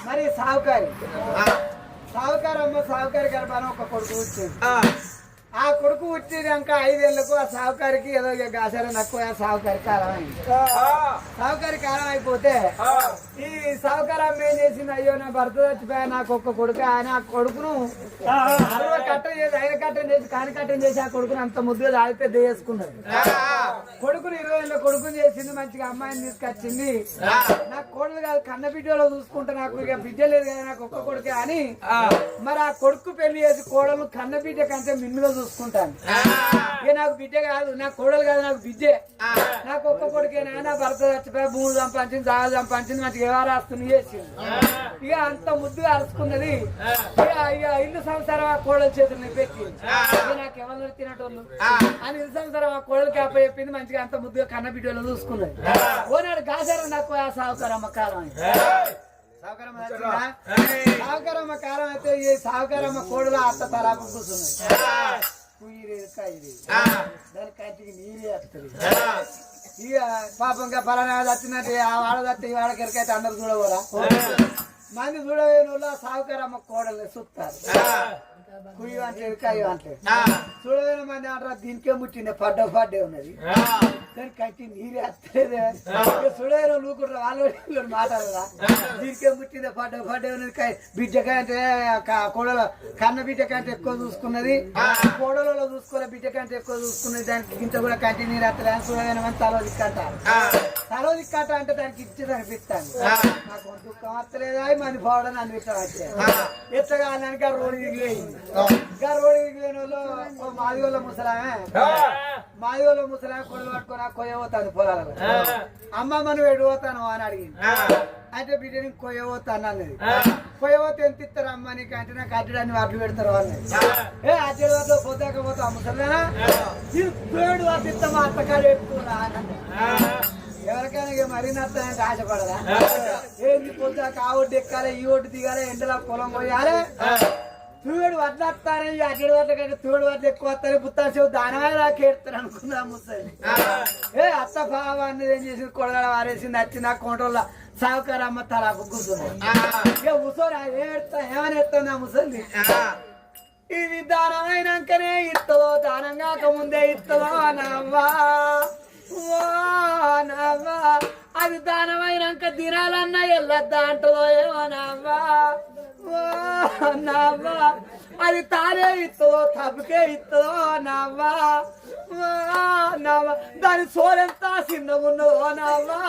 మరి సావుకారి సావుకారమ్మ సావుకారి గర్భాన ఒక కొడుకు వచ్చింది. ఆ కొడుకు వచ్చినాక 5 ఏళ్లకు ఆ సావుకారికి ఏదో గాసార నక్కువ సావుకారి కాలం అయింది. సావుకారి కాలం అయిపోతే ఈ సావుకారమ్మ ఏం చేసింది, అయ్యో నా భర్త చచ్చిపోయా నాకు ఒక్క కొడుకు, ఆయన ఆ కొడుకును కట్టం చేసి ఆయన కట్టం చేసి కాని కట్టం చేసి ఆ కొడుకును అంత ముద్దుగా దాడి పెద్ద చేసుకున్నది. కొడుకుని 20 ఏళ్ళ కొడుకుని చేసింది, మంచిగా అమ్మాయిని తీసుకొచ్చింది. నాకు కొడుకు కాదు కన్న బిడ్డలో చూసుకుంటా, నాకు ఇక బిడ్డ లేదు కదా నాకు ఒక్క కొడుకే అని మరి ఆ కొడుకు పెళ్లి చేసి కోడలు కన్న బిడ్డ కంటే మిన్నుగా చూసుకుంటాను. ఇక నాకు బిడ్డ కాదు, నాకు కోడలు కాదు, నాకు బిడ్డే, నాకు ఒక్క కొడుకేనా, నా భర్త చచ్చిపోయి భూములు సంపాదించింది, జాగా సంపాదించింది, మంచిగా వ్యవహారాస్తుని చేసింది. ఇక అంత ముద్దుగా అరుచుకున్నది. ఇక ఇల్లు సంసారం ఆ కోడల చేతులు పెట్టి నాకు ఎవరు తినటోళ్ళు అని ఇల్లు సంసారం ఆ కోడలకి అప్ప చెప్పింది. మంచిగా అంత ముద్దుగా కన్న బిడ్డలో చూసుకున్నది. ఓనాడు గాసారం నాకు ఆ సావుకారమ్మ కాలం సావుకారమ్మ కాలం అయితే ఈ సావుకారమ్మ కోడలు అత్త తలాపు కూర్చున్నది. దాని కంటికి నీరే వస్తుంది. ఇక పాపంగా పలానా వచ్చినట్టు ఆ వాడ తట్టి వాడకెరికైతే అందరు చూడవరా మంది చూడవేను వాళ్ళు సావుకారమ్మ కోడలు చూస్తారు. కుయ్యి అంటే ఎరకాయ అంటే చూడవేన మంది అంటారు దీనికే ముట్టిండే పడ్డే ఉన్నది, దాని కంటి నీరే వస్తలేదే. చూడవేన నువ్వుకుంటారు వాళ్ళు మాట్లాడరా, దీనికే ముట్టిందే పడ్డే ఉన్నది. బిడ్డకాయ అంటే కోడల కన్న బిడ్డ కంటే ఎక్కువ చూసుకున్నది, కోడలలో చూసుకునే బిడ్డ కంటే ఎక్కువ చూసుకున్నది. దానికి ఇంత కూడా కంటి నీరు వస్తలేదు. చూడవేన మంది తలో దిక్కట అంటే దానికి ఇచ్చేది అనిపిస్తాను. నాకు దుఃఖం వస్తలేదా మంది పోవడం అనిపిస్తాను. వచ్చే ఎత్తగా అన్నానికి రోడ్డు దిగిపోయింది. రోడ్డు దిగిపోయిన వాళ్ళు మాదిగోళ్ళ ముసలామే కొడలు పట్టుకొని కొయ్యబోతాను పొలాలలో. అమ్మమ్మను వెళ్ళిపోతాను అని అడిగింది. అయితే బిడ్డని కొయ్యబోతాను అన్నది. కొయ్యబోతే ఎంత ఇస్తారు అమ్మ నీకు అంటే నాకు అడ్డడాన్ని వాటిలు పెడతారు అన్నది. అడ్డడి వద్ద పోతాక పోతా ముసలేనా తోడు వాటి ఇస్తామా అత్తకాడు పెట్టుకున్నా అన్నది. ఎవరికైనా మరీ నచ్చాలంటే ఆశపడదా? ఏంది పొద్దాక ఆ ఒడ్డు ఎక్కాలి ఈ ఒడ్డు దిగాలి ఎండలో పొలం పోయాలి. తూడు వడ్లు వస్తారని అడ్డు వడ్ల కంటే తూడు వడ్లు ఎక్కువ వస్తారని పుత్తాసేపు దానివల్ల నాకు ఏడుతారు అనుకున్నా ముసలి. అత్త బావ అన్నది ఏం చేసింది, కొడగడ వారేసింది. వచ్చి నా కోటల్లో సావుకారమ్మ తలాపు కూర్చుంది. ఇక ముసలి ఏడుతా ఏమని ఎడుతుంది ఆ ముసలి. ఇది దానమైనాకనే ఇస్తుందో దానం కాకముందే ఇస్తుందో నవ్వా నవ్వా, అది దానమైనాక దినాలన్నా వెళ్ళొద్దా అంటుందో ఏమో నవ్వా నవ్వా, అది తానే ఇస్తుందో తప్పుకే ఇస్తుందో నవ్వా నవ్వా, దాని సోరెంతా చిన్నగున్నదో నవ్వా.